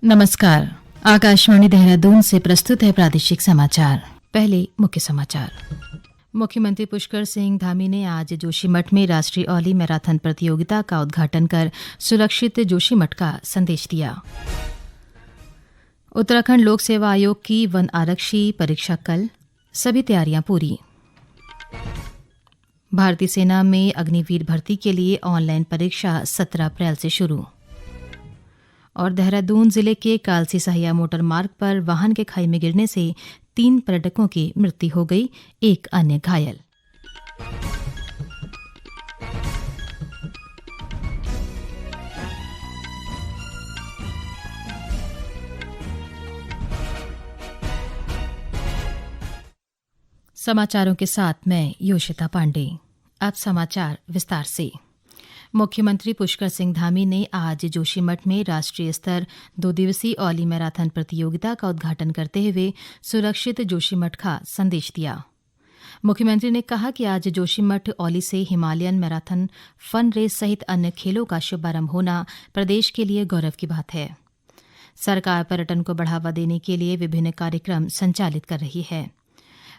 नमस्कार। आकाशवाणी देहरादून से प्रस्तुत है प्रादेशिक समाचार। पहले मुख्य समाचार। मुख्यमंत्री पुष्कर सिंह धामी ने आज जोशीमठ में राष्ट्रीय औली मैराथन प्रतियोगिता का उद्घाटन कर सुरक्षित जोशीमठ का संदेश दिया। उत्तराखंड लोक सेवा आयोग की वन आरक्षी परीक्षा कल, सभी तैयारियां पूरी। भारतीय सेना में अग्निवीर भर्ती के लिए ऑनलाइन परीक्षा 17 अप्रैल से शुरू। और देहरादून जिले के कालसी सहिया मोटर मार्ग पर वाहन के खाई में गिरने से 3 पर्यटकों की मृत्यु हो गई, एक अन्य घायल। समाचारों के साथ मैं योशिता पांडे। अब समाचार विस्तार से। मुख्यमंत्री पुष्कर सिंह धामी ने आज जोशीमठ में राष्ट्रीय स्तर 2 दिवसीय औली मैराथन प्रतियोगिता का उद्घाटन करते हुए सुरक्षित जोशीमठ का संदेश दिया। मुख्यमंत्री ने कहा कि आज जोशीमठ औली से हिमालयन मैराथन फन रेस सहित अन्य खेलों का शुभारंभ होना प्रदेश के लिए गौरव की बात है। सरकार पर्यटन को बढ़ावा देने के लिए विभिन्न कार्यक्रम संचालित कर रही है।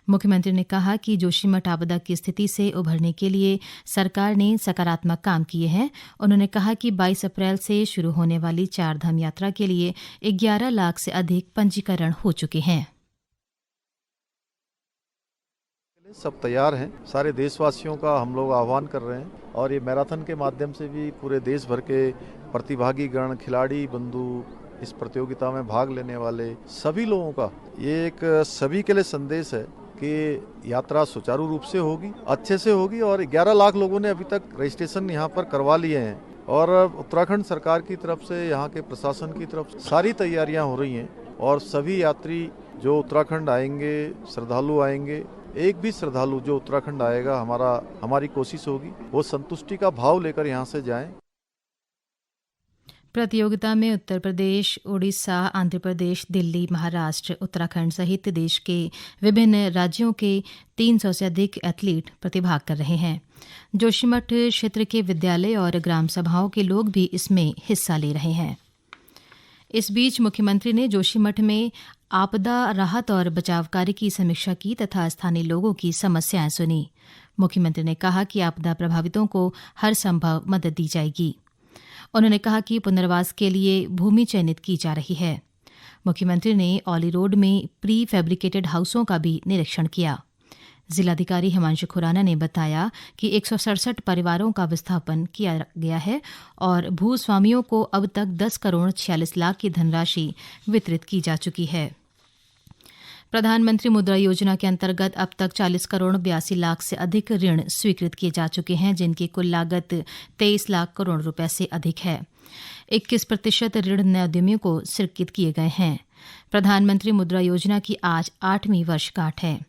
मुख्यमंत्री ने कहा कि जोशीमठ आपदा की स्थिति से उभरने के लिए सरकार ने सकारात्मक काम किए हैं। उन्होंने कहा कि 22 अप्रैल से शुरू होने वाली चारधाम यात्रा के लिए 11 लाख से अधिक पंजीकरण हो चुके हैं। सब तैयार हैं। सारे देशवासियों का हम लोग आह्वान कर रहे हैं और ये मैराथन के माध्यम से भी पूरे देश भर के प्रतिभागी गण, खिलाड़ी बंधु, इस प्रतियोगिता में भाग लेने वाले सभी लोगों का ये एक सभी के लिए संदेश है कि यात्रा सुचारू रूप से होगी, अच्छे से होगी। और 11 लाख लोगों ने अभी तक रजिस्ट्रेशन यहाँ पर करवा लिए हैं और उत्तराखंड सरकार की तरफ से, यहाँ के प्रशासन की तरफ से सारी तैयारियां हो रही हैं और सभी यात्री जो उत्तराखंड आएंगे, श्रद्धालु आएंगे, एक भी श्रद्धालु जो उत्तराखंड आएगा, हमारी कोशिश होगी वो संतुष्टि का भाव लेकर यहाँ से जाएं। प्रतियोगिता में उत्तर प्रदेश, उड़ीसा, आंध्र प्रदेश, दिल्ली, महाराष्ट्र, उत्तराखंड सहित देश के विभिन्न राज्यों के 300 से अधिक एथलीट प्रतिभाग कर रहे हैं। जोशीमठ क्षेत्र के विद्यालय और ग्राम सभाओं के लोग भी इसमें हिस्सा ले रहे हैं। इस बीच मुख्यमंत्री ने जोशीमठ में आपदा राहत और बचाव कार्य की समीक्षा की तथा स्थानीय लोगों की समस्याएं सुनी। मुख्यमंत्री ने कहा कि आपदा प्रभावितों को हर संभव मदद दी जाएगी। उन्होंने कहा कि पुनर्वास के लिए भूमि चयनित की जा रही है। मुख्यमंत्री ने औली रोड में प्री फैब्रिकेटेड हाउसों का भी निरीक्षण किया। जिलाधिकारी हिमांशु खुराना ने बताया कि 167 परिवारों का विस्थापन किया गया है और भूस्वामियों को अब तक 10 करोड़ 46 लाख की धनराशि वितरित की जा चुकी है। प्रधानमंत्री मुद्रा योजना के अंतर्गत अब तक 40 करोड़ 82 लाख से अधिक ऋण स्वीकृत किए जा चुके हैं, जिनकी कुल लागत 23 लाख करोड़ रुपए से अधिक है। 21% ऋण नए उद्यमियों को स्वीकृत किए गए हैं। प्रधानमंत्री मुद्रा योजना की आज 8वीं वर्षगांठ है।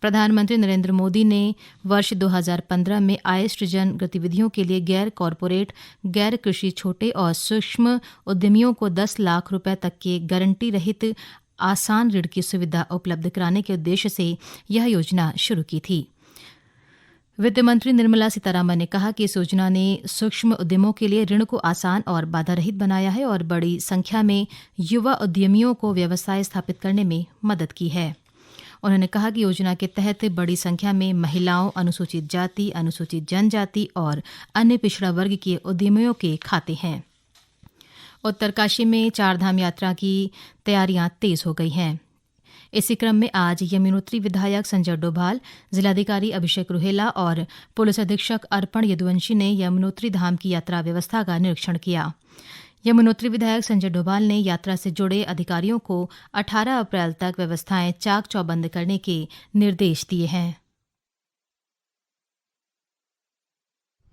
प्रधानमंत्री नरेंद्र मोदी ने वर्ष 2015 में आय सृजन गतिविधियों के लिए गैर कॉरपोरेट, गैर कृषि छोटे और सूक्ष्म उद्यमियों को 10 लाख रुपए तक के गारंटी रहित आसान ऋण की सुविधा उपलब्ध कराने के उद्देश्य से यह योजना शुरू की थी। वित्त मंत्री निर्मला सीतारामन ने कहा कि इस योजना ने सूक्ष्म उद्यमों के लिए ऋण को आसान और बाधा रहित बनाया है और बड़ी संख्या में युवा उद्यमियों को व्यवसाय स्थापित करने में मदद की है। उन्होंने कहा कि योजना के तहत बड़ी संख्या में महिलाओं, अनुसूचित जाति, अनुसूचित जनजाति और अन्य पिछड़ा वर्ग के उद्यमियों के खाते हैं। उत्तरकाशी में चारधाम यात्रा की तैयारियां तेज हो गई हैं। इसी क्रम में आज यमुनोत्री विधायक संजय डोभाल, जिलाधिकारी अभिषेक रुहेला और पुलिस अधीक्षक अर्पण यदुवंशी ने यमुनोत्री धाम की यात्रा व्यवस्था का निरीक्षण किया। यमुनोत्री विधायक संजय डोभाल ने यात्रा से जुड़े अधिकारियों को 18 अप्रैल तक व्यवस्थाएं चाक चौबंद करने के निर्देश दिए हैं।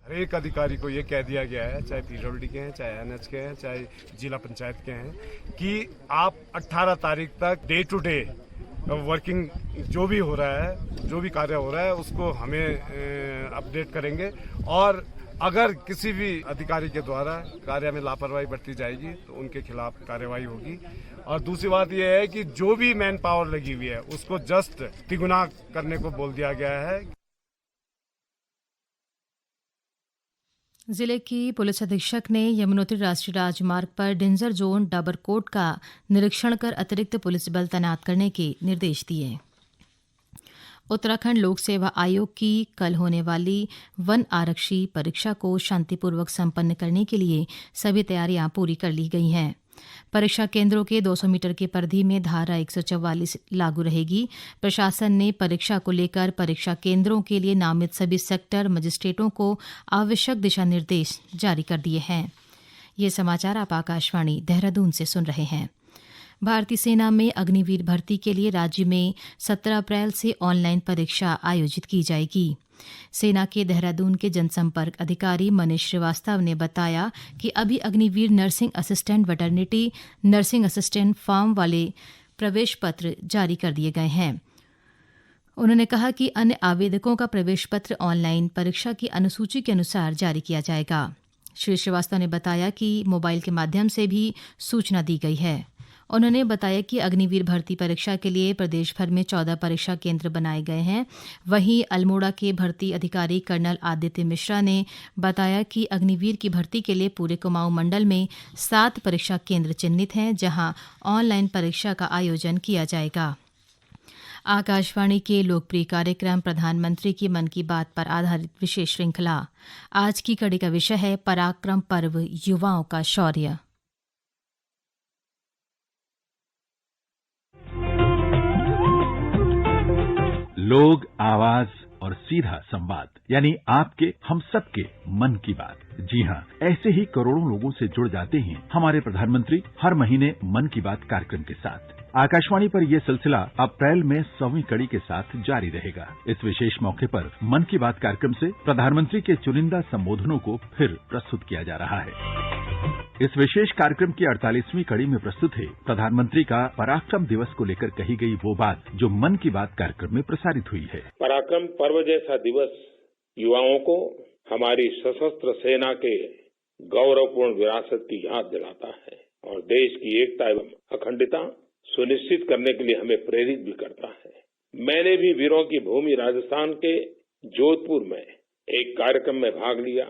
हर एक अधिकारी को ये कह दिया गया है, चाहे पीडब्ल्यूडी के हैं, चाहे एनएच के हैं, चाहे जिला पंचायत के हैं, कि आप 18 तारीख तक डे टू डे वर्किंग जो भी हो रहा है, जो भी कार्य हो रहा है, उसको हमें अपडेट करेंगे और अगर किसी भी अधिकारी के द्वारा कार्य में लापरवाही बरती जाएगी तो उनके खिलाफ कार्रवाई होगी। और दूसरी बात यह है कि जो भी मैन पावर लगी हुई है उसको जस्ट तिगुना करने को बोल दिया गया है। जिले की पुलिस अधीक्षक ने यमुनोत्री राष्ट्रीय राजमार्ग पर डेंजर जोन डाबरकोट का निरीक्षण कर अतिरिक्त पुलिस बल तैनात करने के निर्देश दिए। उत्तराखंड लोक सेवा आयोग की कल होने वाली वन आरक्षी परीक्षा को शांतिपूर्वक संपन्न करने के लिए सभी तैयारियां पूरी कर ली गई हैं। परीक्षा केंद्रों के 200 मीटर की परिधि में धारा 144 लागू रहेगी। प्रशासन ने परीक्षा को लेकर परीक्षा केंद्रों के लिए नामित सभी सेक्टर मजिस्ट्रेटों को आवश्यक दिशा निर्देश जारी कर दिए हैं। ये समाचार आप आकाशवाणी देहरादून से सुन रहे हैं। भारतीय सेना में अग्निवीर भर्ती के लिए राज्य में 17 अप्रैल से ऑनलाइन परीक्षा आयोजित की जाएगी। सेना के देहरादून के जनसंपर्क अधिकारी मनीष श्रीवास्तव ने बताया कि अभी Agniveer nursing assistant veterinary nursing assistant form वाले प्रवेश पत्र जारी कर दिए गए हैं। उन्होंने कहा कि अन्य आवेदकों का प्रवेश पत्र ऑनलाइन परीक्षा की अनुसूची के अनुसार जारी किया जाएगा। श्री श्रीवास्तव ने बताया कि मोबाइल के माध्यम से भी सूचना दी गई है। उन्होंने बताया कि अग्निवीर भर्ती परीक्षा के लिए प्रदेश भर में 14 परीक्षा केंद्र बनाए गए हैं। वहीं अल्मोड़ा के भर्ती अधिकारी कर्नल आदित्य मिश्रा ने बताया कि अग्निवीर की भर्ती के लिए पूरे कुमाऊं मंडल में 7 परीक्षा केंद्र चिन्हित हैं, जहां ऑनलाइन परीक्षा का आयोजन किया जाएगा। आकाशवाणी के लोकप्रिय कार्यक्रम प्रधानमंत्री की मन की बात पर आधारित विशेष श्रृंखला आज की कड़ी का विषय है पराक्रम पर्व, युवाओं का शौर्य। लोग, आवाज और सीधा संवाद, यानी आपके हम सबके मन की बात। जी हाँ, ऐसे ही करोड़ों लोगों से जुड़ जाते हैं हमारे प्रधानमंत्री हर महीने मन की बात कार्यक्रम के साथ। आकाशवाणी पर यह सिलसिला अप्रैल में 100वीं कड़ी के साथ जारी रहेगा। इस विशेष मौके पर मन की बात कार्यक्रम से प्रधानमंत्री के चुनिंदा संबोधनों को फिर प्रस्तुत किया जा रहा है। इस विशेष कार्यक्रम की 48वीं कड़ी में प्रस्तुत है प्रधानमंत्री का पराक्रम दिवस को लेकर कही गई वो बात जो मन की बात कार्यक्रम में प्रसारित हुई है। पराक्रम पर्व जैसा दिवस युवाओं को हमारी सशस्त्र सेना के गौरवपूर्ण विरासत की याद दिलाता है और देश की एकता एवं अखंडता सुनिश्चित करने के लिए हमें प्रेरित भी करता है। मैंने भी वीरों की भूमि राजस्थान के जोधपुर में एक कार्यक्रम में भाग लिया।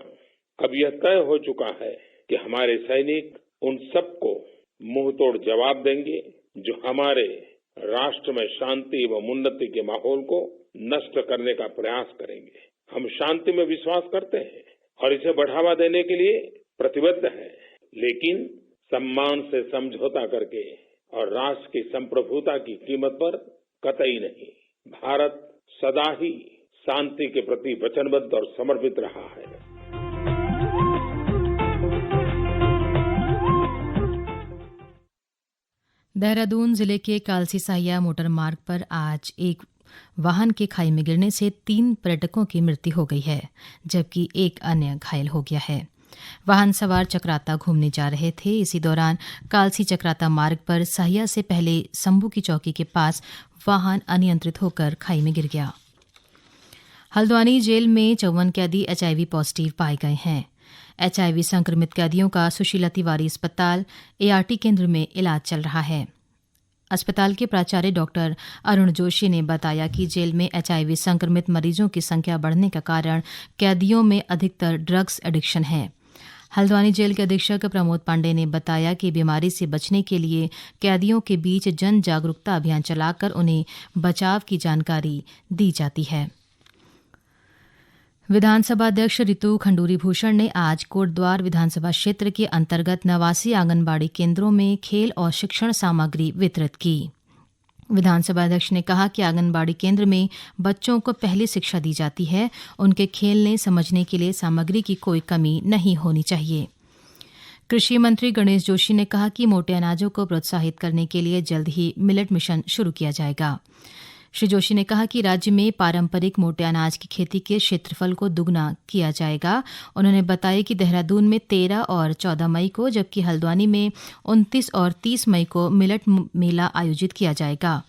अब यह तय हो चुका है कि हमारे सैनिक उन सबको मुंहतोड़ जवाब देंगे जो हमारे राष्ट्र में शांति एवं उन्नति के माहौल को नष्ट करने का प्रयास करेंगे। हम शांति में विश्वास करते हैं और इसे बढ़ावा देने के लिए प्रतिबद्ध हैं, लेकिन सम्मान से समझौता करके और राष्ट्र की संप्रभुता की कीमत पर कतई नहीं। भारत सदा ही शांति के प्रति वचनबद्ध और समर्पित रहा है। देहरादून जिले के कालसी साहिया मोटर मार्ग पर आज एक वाहन के खाई में गिरने से 3 पर्यटकों की मृत्यु हो गई है, जबकि एक अन्य घायल हो गया है। वाहन सवार चक्राता घूमने जा रहे थे। इसी दौरान कालसी चक्राता मार्ग पर साहिया से पहले संभू की चौकी के पास वाहन अनियंत्रित होकर खाई में गिर गया। हल्द्वानी जेल में 54 कैदी HIV पॉजिटिव पाए गए हैं। HIV संक्रमित कैदियों का सुशीला तिवारी अस्पताल ART केंद्र में इलाज चल रहा है। अस्पताल के प्राचार्य डॉक्टर अरुण जोशी ने बताया कि जेल में HIV संक्रमित मरीजों की संख्या बढ़ने का कारण कैदियों में अधिकतर ड्रग्स एडिक्शन है। हल्द्वानी जेल के अधीक्षक प्रमोद पांडे ने बताया कि बीमारी से बचने के लिए कैदियों के बीच जन जागरूकता अभियान चलाकर उन्हें बचाव की जानकारी दी जाती है। विधानसभा अध्यक्ष ऋतु खंडूरी भूषण ने आज कोटद्वार विधानसभा क्षेत्र के अंतर्गत 89 आंगनबाड़ी केंद्रों में खेल और शिक्षण सामग्री वितरित की। विधानसभा अध्यक्ष ने कहा कि आंगनबाड़ी केंद्र में बच्चों को पहली शिक्षा दी जाती है। उनके खेलने समझने के लिए सामग्री की कोई कमी नहीं होनी चाहिए। कृषि मंत्री गणेश जोशी ने कहा कि मोटे अनाजों को प्रोत्साहित करने के लिए जल्द ही मिलेट मिशन शुरू किया जाएगा। श्री जोशी ने कहा कि राज्य में पारंपरिक मोटे अनाज की खेती के क्षेत्रफल को दुगना किया जाएगा। उन्होंने बताया कि देहरादून में 13 और 14 मई को, जबकि हल्द्वानी में 29 और 30 मई को मिलेट मेला आयोजित किया जाएगा।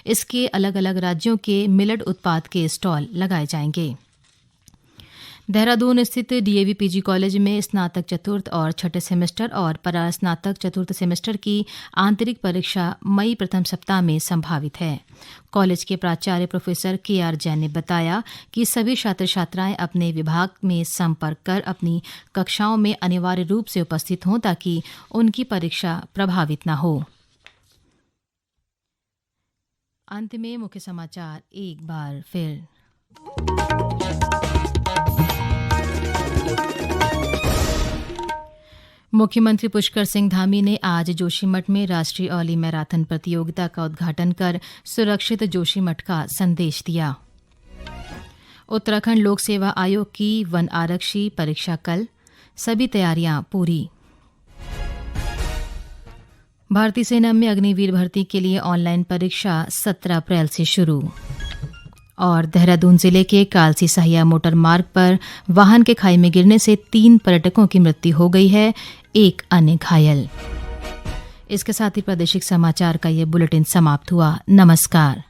इसके अलग अलग राज्यों के मिलेट उत्पाद के स्टॉल लगाए जाएंगे। देहरादून स्थित डीएवी पीजी कॉलेज में स्नातक चतुर्थ और छठे सेमेस्टर और परास्नातक चतुर्थ सेमेस्टर की आंतरिक परीक्षा मई प्रथम सप्ताह में संभावित है। कॉलेज के प्राचार्य प्रोफेसर KR जैन ने बताया कि सभी छात्र छात्राएं अपने विभाग में संपर्क कर अपनी कक्षाओं में अनिवार्य रूप से उपस्थित हों ताकि उनकी परीक्षा प्रभावित न हो। अंत में मुख्य समाचार एक बार फिर। मुख्यमंत्री पुष्कर सिंह धामी ने आज जोशीमठ में राष्ट्रीय औली मैराथन प्रतियोगिता का उद्घाटन कर सुरक्षित जोशीमठ का संदेश दिया। उत्तराखंड लोक सेवा आयोग की वन आरक्षी परीक्षा कल, सभी तैयारियां पूरी। भारतीय सेना में अग्निवीर भर्ती के लिए ऑनलाइन परीक्षा 17 अप्रैल से शुरू। और देहरादून जिले के कालसी सहिया मोटर मार्ग पर वाहन के खाई में गिरने से 3 पर्यटकों की मृत्यु हो गई है, 1 अन्य घायल। इसके साथ ही प्रादेशिक समाचार का ये बुलेटिन समाप्त हुआ। नमस्कार।